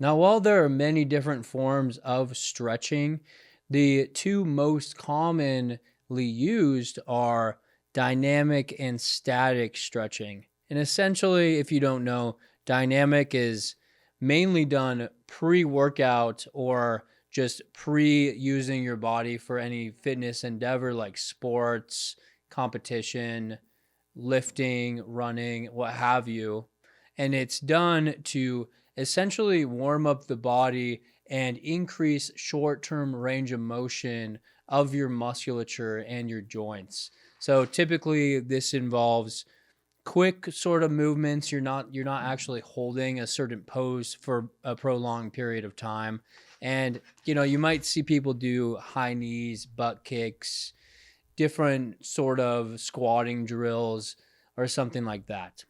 Now, while there are many different forms of stretching, the two most commonly used are dynamic and static stretching. And essentially, if you don't know, dynamic is mainly done pre workout or just pre using your body for any fitness endeavor like sports, competition, lifting, running, what have you. And it's done to essentially warm up the body and increase short term range of motion of your musculature and your joints. So typically this involves quick sort of movements. You're not actually holding a certain pose for a prolonged period of time. And you might see people do high knees, butt kicks, different sort of squatting drills or something like that.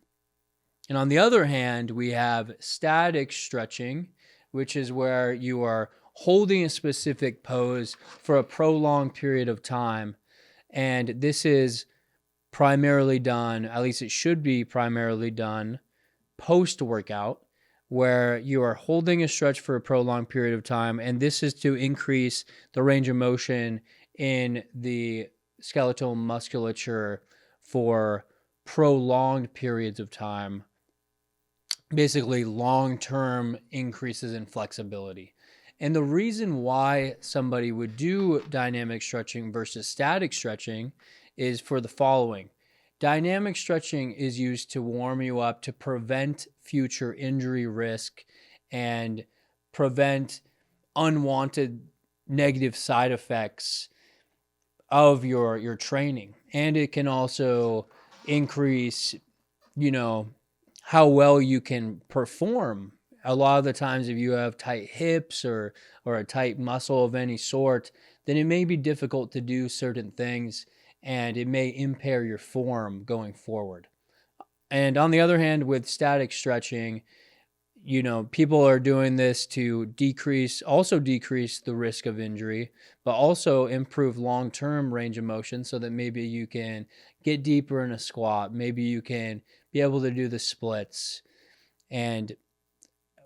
And on the other hand, we have static stretching, which is where you are holding a specific pose for a prolonged period of time. And this is primarily done, at least it should be primarily done post workout, where you are holding a stretch for a prolonged period of time. And this is to increase the range of motion in the skeletal musculature for prolonged periods of time, basically long-term increases in flexibility. And the reason why somebody would do dynamic stretching versus static stretching is for the following. Dynamic stretching is used to warm you up to prevent future injury risk and prevent unwanted negative side effects of your training. And it can also increase, you know, how well you can perform. A lot of the times, if you have tight hips or a tight muscle of any sort, then it may be difficult to do certain things and it may impair your form going forward. And on the other hand, with static stretching, people are doing this to decrease the risk of injury, but also improve long-term range of motion so that maybe you can get deeper in a squat. Maybe you can be able to do the splits. And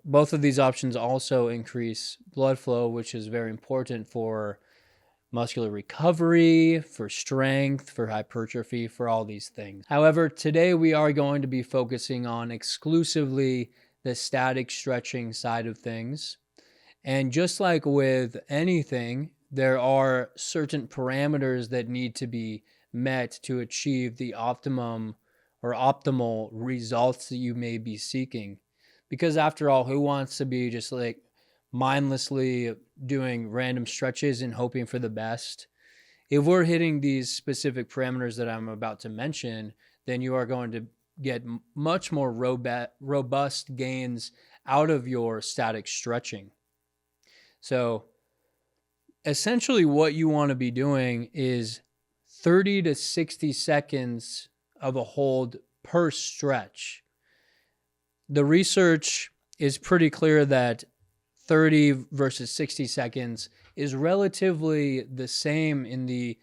both of these options also increase blood flow, which is very important for muscular recovery, for strength, for hypertrophy, for all these things. However, today we are going to be focusing on exclusively the static stretching side of things. And just like with anything, there are certain parameters that need to be met to achieve the optimum or optimal results that you may be seeking. Because after all, who wants to be just like mindlessly doing random stretches and hoping for the best? If we're hitting these specific parameters that I'm about to mention, then you are going to get much more robust gains out of your static stretching. So essentially what you want to be doing is 30 to 60 seconds of a hold per stretch. The research is pretty clear that 30 versus 60 seconds is relatively the same in the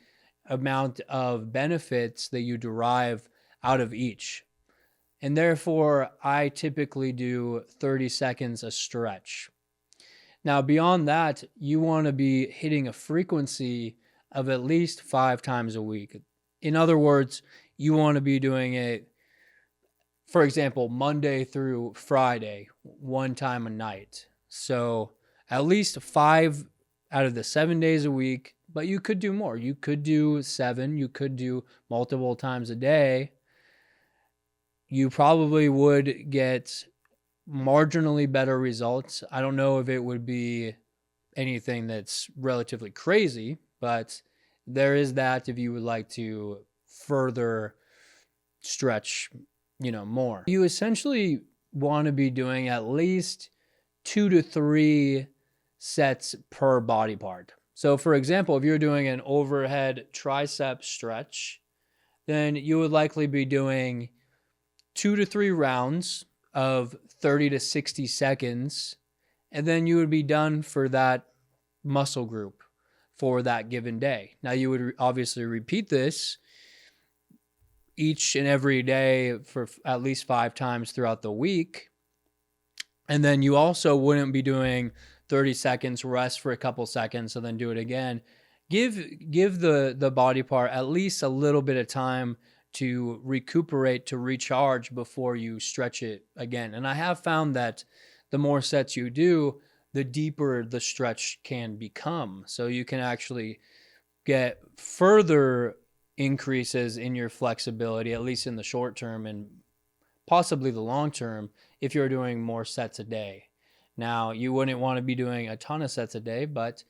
amount of benefits that you derive out of each. And therefore, I typically do 30 seconds a stretch. Now, beyond that, you want to be hitting a frequency of at least 5 times a week. In other words, you want to be doing it, for example, Monday through Friday, one time a night. So at least 5 out of the 7 days a week, but you could do more. You could do 7, you could do multiple times a day. You probably would get marginally better results. I don't know if it would be anything that's relatively crazy, but there is that if you would like to further stretch, more. You essentially want to be doing at least 2 to 3 sets per body part. So for example, if you're doing an overhead tricep stretch, then you would likely be doing 2 to 3 rounds of 30 to 60 seconds, and then you would be done for that muscle group for that given day. Now, you would obviously repeat this each and every day for at least 5 times throughout the week. And then you also wouldn't be doing 30 seconds, rest for a couple seconds, and then do it again. Give the body part at least a little bit of time to recuperate, to recharge before you stretch it again. And I have found that the more sets you do, the deeper the stretch can become. So you can actually get further increases in your flexibility, at least in the short term and possibly the long term, if you're doing more sets a day. Now, you wouldn't want to be doing a ton of sets a day, but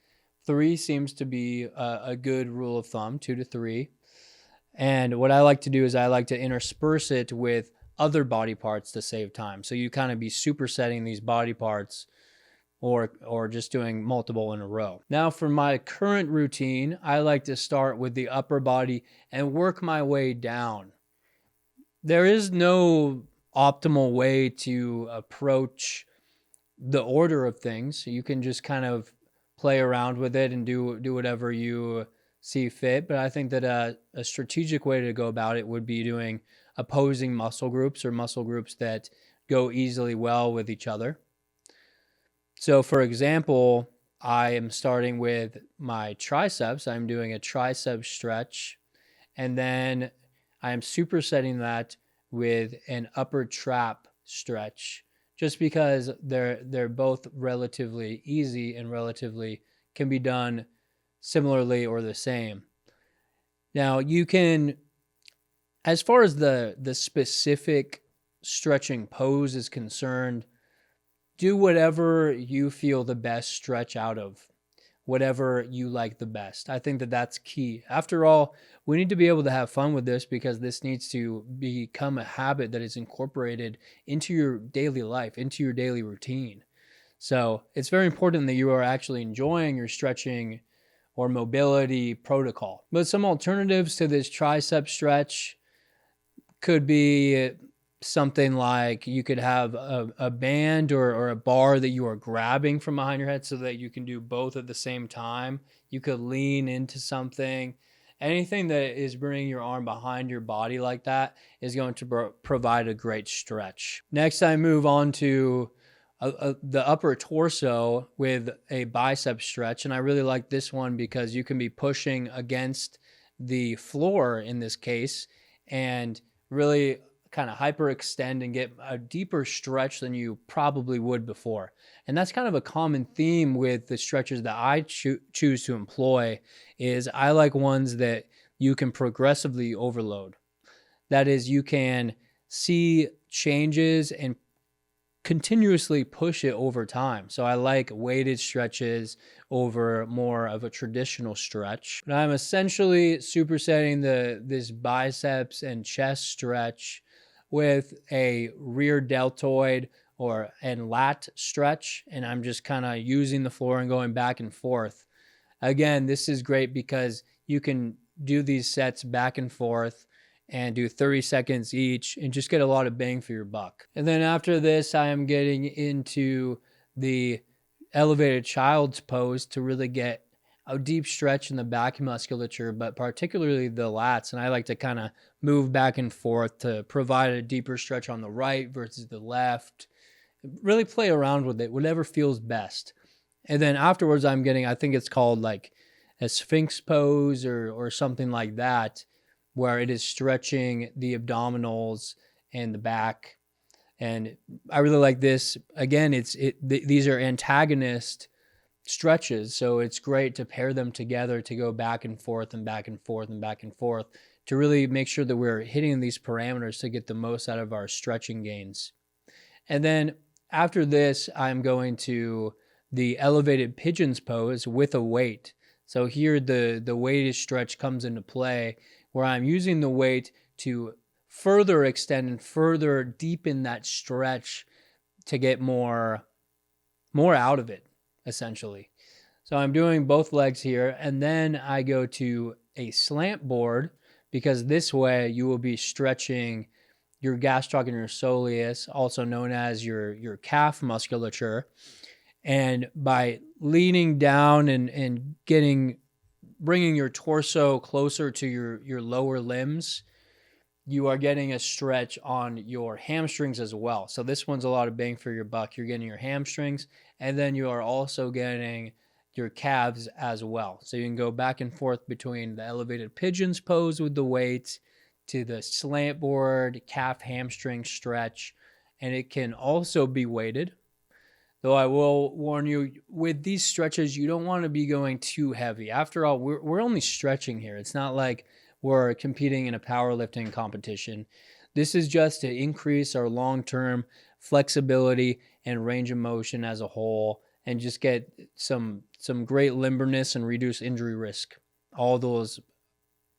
3 seems to be a good rule of thumb, 2 to 3. And what I like to do is I like to intersperse it with other body parts to save time. So you kind of be supersetting these body parts or just doing multiple in a row. Now for my current routine, I like to start with the upper body and work my way down. There is no optimal way to approach the order of things. You can just kind of play around with it and do whatever you see fit. But I think that a strategic way to go about it would be doing opposing muscle groups or muscle groups that go easily well with each other. So for example, I am starting with my triceps. I'm doing a tricep stretch, and then I'm supersetting that with an upper trap stretch, just because they're both relatively easy and relatively can be done similarly or the same. Now you can, as far as the specific stretching pose is concerned, do whatever you feel the best stretch out of, whatever you like the best. I think that that's key. After all, we need to be able to have fun with this because this needs to become a habit that is incorporated into your daily life, into your daily routine. So it's very important that you are actually enjoying your stretching or mobility protocol. But some alternatives to this tricep stretch could be something like you could have a band or a bar that you are grabbing from behind your head so that you can do both at the same time. You could lean into something. Anything that is bringing your arm behind your body like that is going to provide a great stretch. Next, I move on to the upper torso with a bicep stretch. And I really like this one because you can be pushing against the floor in this case and really kind of hyperextend and get a deeper stretch than you probably would before. And that's kind of a common theme with the stretches that I choose to employ is I like ones that you can progressively overload. That is, you can see changes and continuously push it over time. So I like weighted stretches over more of a traditional stretch. But I'm essentially supersetting this biceps and chest stretch with a rear deltoid and lat stretch, and I'm just kind of using the floor and going back and forth. Again, this is great because you can do these sets back and forth and do 30 seconds each and just get a lot of bang for your buck. And then after this, I am getting into the elevated child's pose to really get a deep stretch in the back musculature, but particularly the lats. And I like to kind of move back and forth to provide a deeper stretch on the right versus the left. Really play around with it, whatever feels best. And then afterwards, I'm getting, I think it's called like a Sphinx pose or something like that, where it is stretching the abdominals and the back. And I really like this. Again, these are antagonist stretches, so it's great to pair them together to go back and forth and back and forth and back and forth to really make sure that we're hitting these parameters to get the most out of our stretching gains. And then after this, I'm going to the elevated pigeons pose with a weight. So here the weighted stretch comes into play where I'm using the weight to further extend and further deepen that stretch to get more out of it, essentially. So I'm doing both legs here, and then I go to a slant board because this way you will be stretching your gastroc and your soleus, also known as your calf musculature. And by leaning down and bringing your torso closer to your lower limbs, you are getting a stretch on your hamstrings as well. So this one's a lot of bang for your buck. You're getting your hamstrings, and then you are also getting your calves as well. So you can go back and forth between the elevated pigeons pose with the weights to the slant board calf hamstring stretch, and it can also be weighted. Though I will warn you, with these stretches, you don't want to be going too heavy. After all, we're only stretching here. It's not like we're competing in a powerlifting competition. This is just to increase our long-term flexibility and range of motion as a whole, and just get some great limberness and reduce injury risk. All those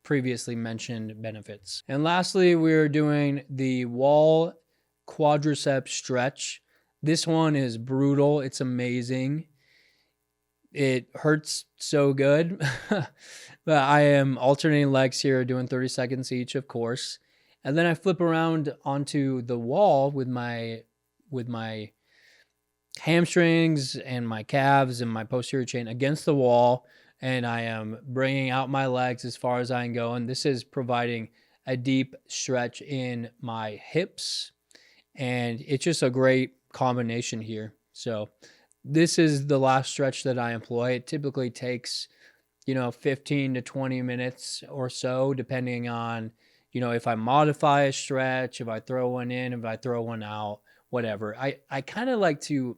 previously mentioned benefits. And lastly, we're doing the wall quadricep stretch. This one is brutal. It's amazing. It hurts so good. But I am alternating legs here, doing 30 seconds each, of course. And then I flip around onto the wall with my hamstrings and my calves and my posterior chain against the wall, and I am bringing out my legs as far as I can go. And this is providing a deep stretch in my hips, and it's just a great combination here. So this is the last stretch that I employ. It typically takes 15 to 20 minutes or so, depending on if I modify a stretch, if I throw one in, if I throw one out, whatever. I kind of like to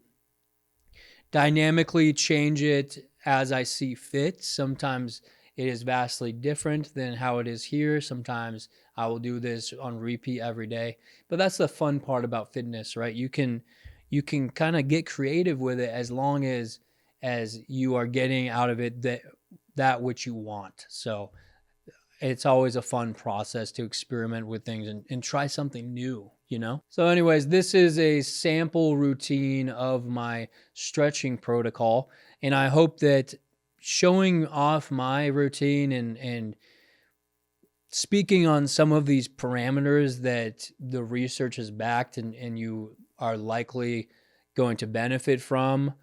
dynamically change it as I see fit. Sometimes it is vastly different than how it is here. Sometimes I will do this on repeat every day. But that's the fun part about fitness, right? You can kind of get creative with it as long as you are getting out of it that which you want. So it's always a fun process to experiment with things and try something new, So anyways, this is a sample routine of my stretching protocol. And I hope that showing off my routine and speaking on some of these parameters that the research has backed and you are likely going to benefit from,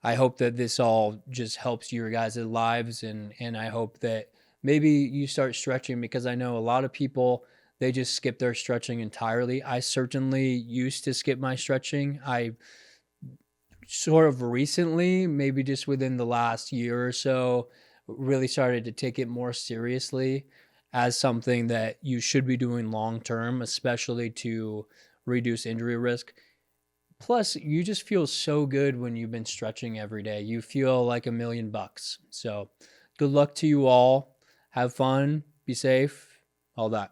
I hope that this all just helps your guys' lives. And I hope that maybe you start stretching, because I know a lot of people, they just skip their stretching entirely. I certainly used to skip my stretching. I sort of recently, maybe just within the last year or so, really started to take it more seriously as something that you should be doing long term, especially to reduce injury risk. Plus, you just feel so good when you've been stretching every day. You feel like $1,000,000. So good luck to you all. Have fun, be safe, all that.